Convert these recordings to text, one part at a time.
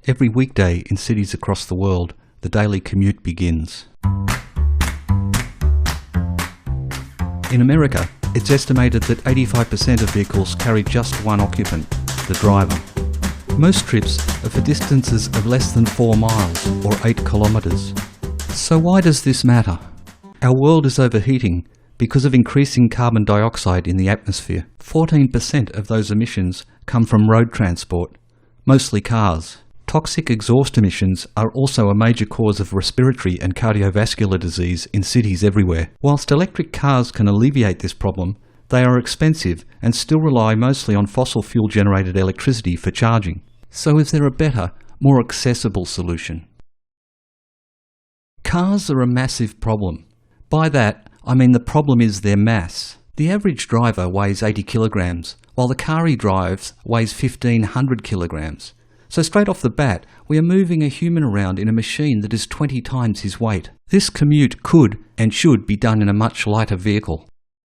Every weekday in cities across the world, the daily commute begins. In America, it's estimated that 85% of vehicles carry just one occupant, the driver. Most trips are for distances of less than 4 miles or 8 kilometres. So why does this matter? Our world is overheating because of increasing carbon dioxide in the atmosphere. 14% of those emissions come from road transport, mostly cars. Toxic exhaust emissions are also a major cause of respiratory and cardiovascular disease in cities everywhere. Whilst electric cars can alleviate this problem, they are expensive and still rely mostly on fossil fuel-generated electricity for charging. So is there a better, more accessible solution? Cars are a massive problem. By that, I mean the problem is their mass. The average driver weighs 80 kilograms, while the car he drives weighs 1,500 kilograms. So straight off the bat, we are moving a human around in a machine that is 20 times his weight. This commute could and should be done in a much lighter vehicle.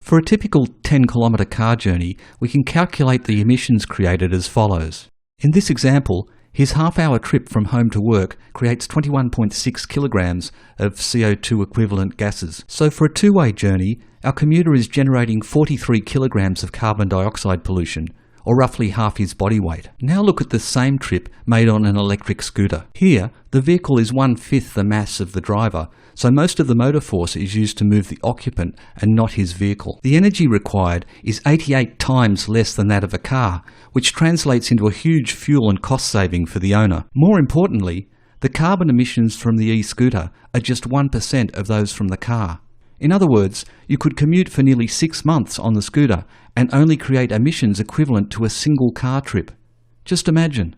For a typical 10-kilometre car journey, we can calculate the emissions created as follows. In this example, his half-hour trip from home to work creates 21.6 kilograms of CO2 equivalent gases. So for a two-way journey, our commuter is generating 43 kilograms of carbon dioxide pollution, or roughly half his body weight. Now look at the same trip made on an electric scooter. Here, the vehicle is 1/5 the mass of the driver, so most of the motor force is used to move the occupant and not his vehicle. The energy required is 88 times less than that of a car, which translates into a huge fuel and cost saving for the owner. More importantly, the carbon emissions from the e-scooter are just 1% of those from the car. In other words, you could commute for nearly 6 months on the scooter and only create emissions equivalent to a single car trip. Just imagine.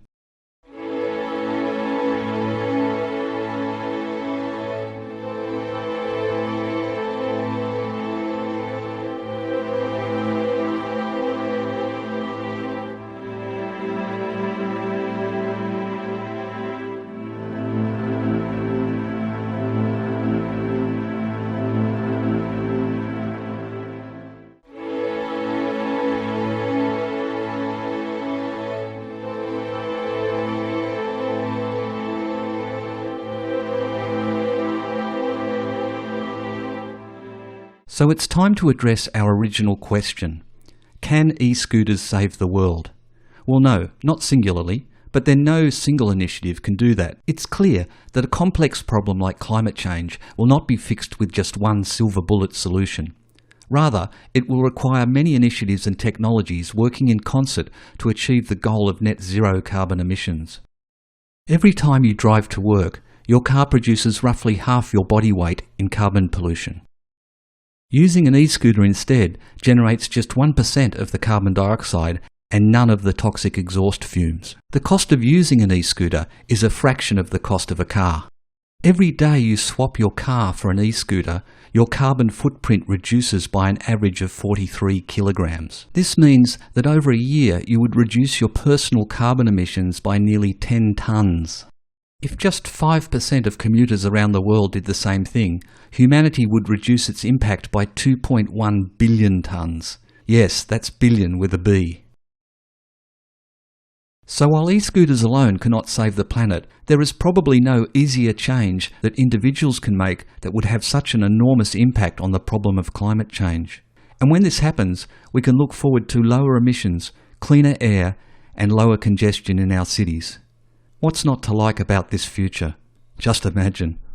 So it's time to address our original question. Can e-scooters save the world? Well, no, not singularly, but then no single initiative can do that. It's clear that a complex problem like climate change will not be fixed with just one silver bullet solution. Rather, it will require many initiatives and technologies working in concert to achieve the goal of net zero carbon emissions. Every time you drive to work, your car produces roughly half your body weight in carbon pollution. Using an e-scooter instead generates just 1% of the carbon dioxide and none of the toxic exhaust fumes. The cost of using an e-scooter is a fraction of the cost of a car. Every day you swap your car for an e-scooter, your carbon footprint reduces by an average of 43 kilograms. This means that over a year you would reduce your personal carbon emissions by nearly 10 tonnes. If just 5% of commuters around the world did the same thing, humanity would reduce its impact by 2.1 billion tonnes. Yes, that's billion with a B. So while e-scooters alone cannot save the planet, there is probably no easier change that individuals can make that would have such an enormous impact on the problem of climate change. And when this happens, we can look forward to lower emissions, cleaner air, and lower congestion in our cities. What's not to like about this future? Just imagine.